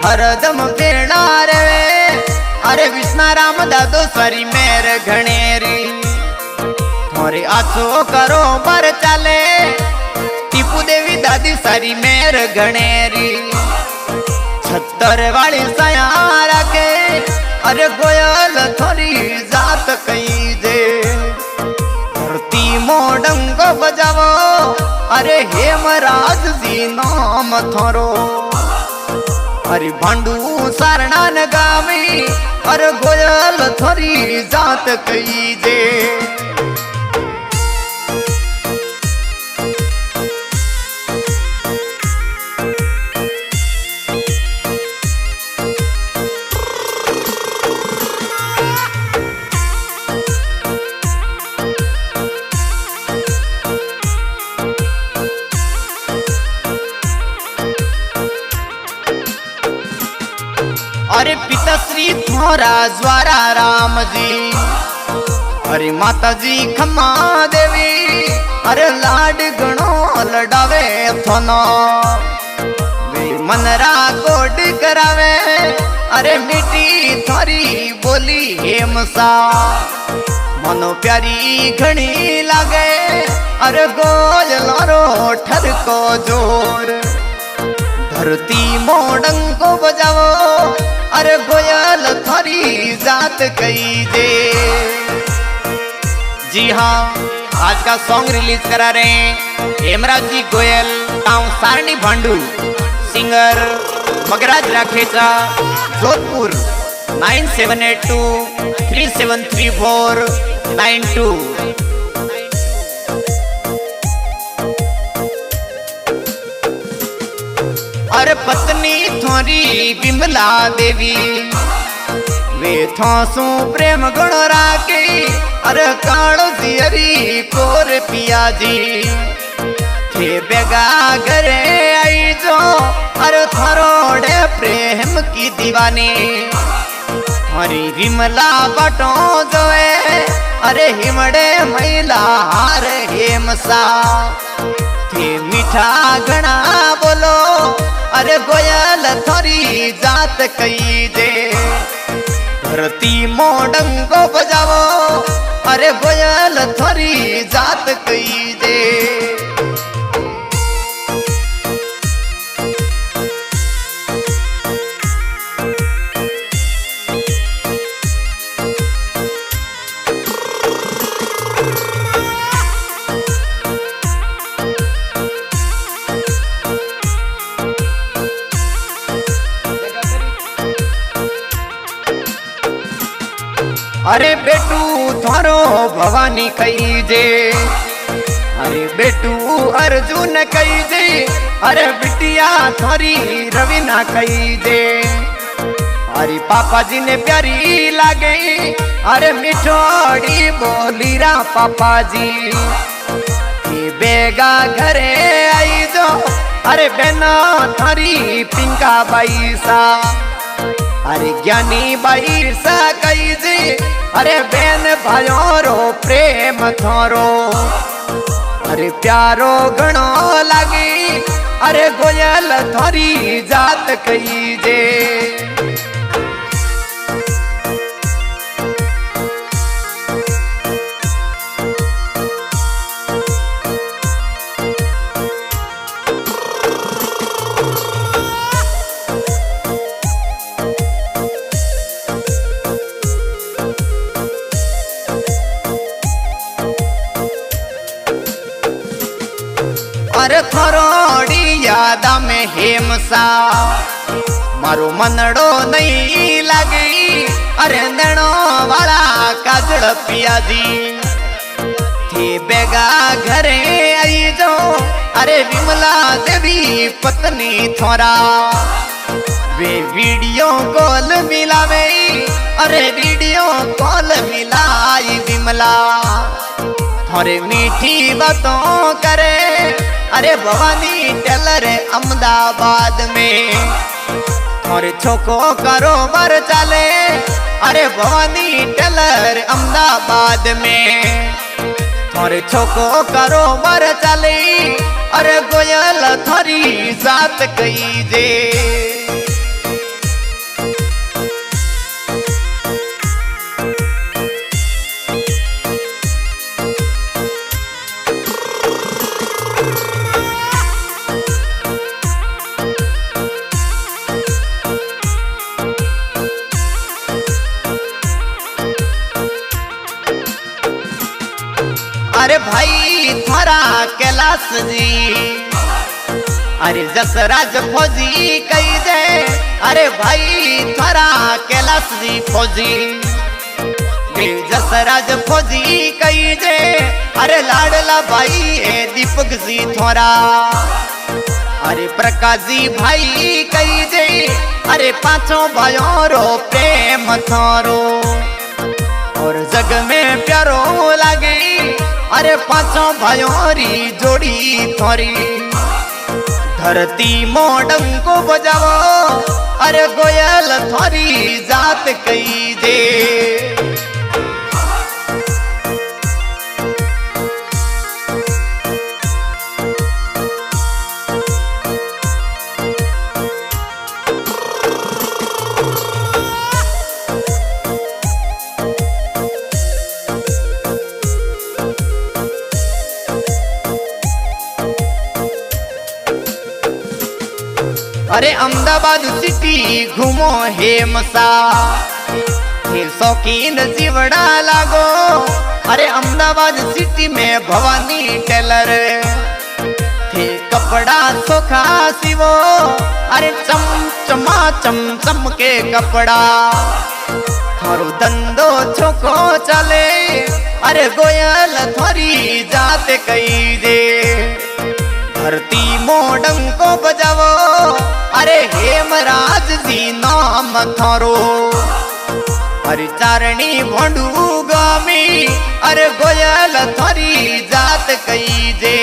हरदम फेरना रे अरे विष्णाराम दादो सरी मेर घनेरी थोरे आछो करो बर चाले टीपू देवी दादी सरी मेर घनेरी छत्तर वाली सयारा के अरे गोयल थोड़ी जात कई जे धरती मोडंग बजावो अरे हेमराज जी नाम थोरो अरे भांडू सारणा न गावी अरे गोयल थोड़ी जात कई जे अरे पिताश्री थोरा ज्वारा राम जी अरे माता जी खम्मा देवी अरे लाड गणो लडावे थोनो वे मनरा कोड करावे अरे मिट्टी थोरी बोली हेमसा मनो प्यारी घणी लागे अरे गोल लारो ठरको जोर धरती मोडंग को बजावो अरे गोयल थोड़ी जात कई दे। जी हाँ, आज का सॉन्ग रिलीज करा रहे हैं हेमराज जी गोयल गांव सारणी भांडू सिंगर मगराज राखेचा जोधपुर 9782 3734 92। अरे पत्नी थोरी बिमला देवी वे थोसू प्रेम गुण राके अरे कालो दियरी कोर पिया जी थे बेगा घरे आई जो अरे थरोड़े प्रेम की दीवानी हरी विमला बटो जोए अरे हिमड़े महिला हार हेमसा थे मीठा घना बोलो अरे गोयल थोड़ी जात कई दे धरती मोडंग को बजावो अरे गोयल थोड़ी जात कई दे। अरे बेटू थोरो भवानी कई जे अरे बेटू अर्जुन कई जे अरे बिटिया थोरी रवीना कई जे अरे पापा जी ने प्यारी लागे अरे मिठोड़ी बोली रा पापा जी ये बेगा घरे आई जो अरे बेना थोरी पिंका बाई सा अरे ज्ञानी बाई सा कई जी अरे बेन भाइयों रो प्रेम थोरो अरे प्यारो गणो लागी अरे गोयल थोरी जात कई जे। अरे थोड़ी याद में हेमसा मारो मनड़ो नहीं लगी अरे नैनो वाला काजड़ पिया जी थे बेगा घरे आई जो अरे विमला देवी पत्नी थोरा वे वीडियो कॉल मिलावे अरे वीडियो कॉल मिलाई विमला थोड़े मीठी बातों करे अरे भवानी टेलर अहमदाबाद में थोड़े छोको कारोबार चले अरे भवानी टेलर अहमदाबाद में थोड़े छोको कारोबार चले अरे गोयल थोड़ी जात कई जे। भाई थारा कैलाश जी। अरे जसराज फौजी कही दे, अरे भाई थारा कैलाश जी फौजी। जसराज फौजी कही दे, अरे लाडला भाई है दीपक जी थोरा। अरे प्रकाश जी भाई कही दे, अरे पांचों भाइयों रो प्रेम थारो। और जग में प्यारो लागे, अरे पांचों भाइयों री जोड़ी थोरी। धरती मोडम को बजावो, अरे गोयल थोरी जात कही दे। अरे अहमदाबाद सिटी घूमो हे मसा, हे शौकीन जीवड़ा लागो। अरे अहमदाबाद सिटी में भवानी टेलर थे कपड़ा सोखा सिवो। अरे चम चमा चम चम के कपड़ा थारो धंधो छोको चले। अरे गोयल थोरी जात कही दे, धरती मोडम को बजावो। अरे हेमराज जी नाम थारो। अरे चारणी भोंडू गामी, अरे गोयल थोरी जात कही दे।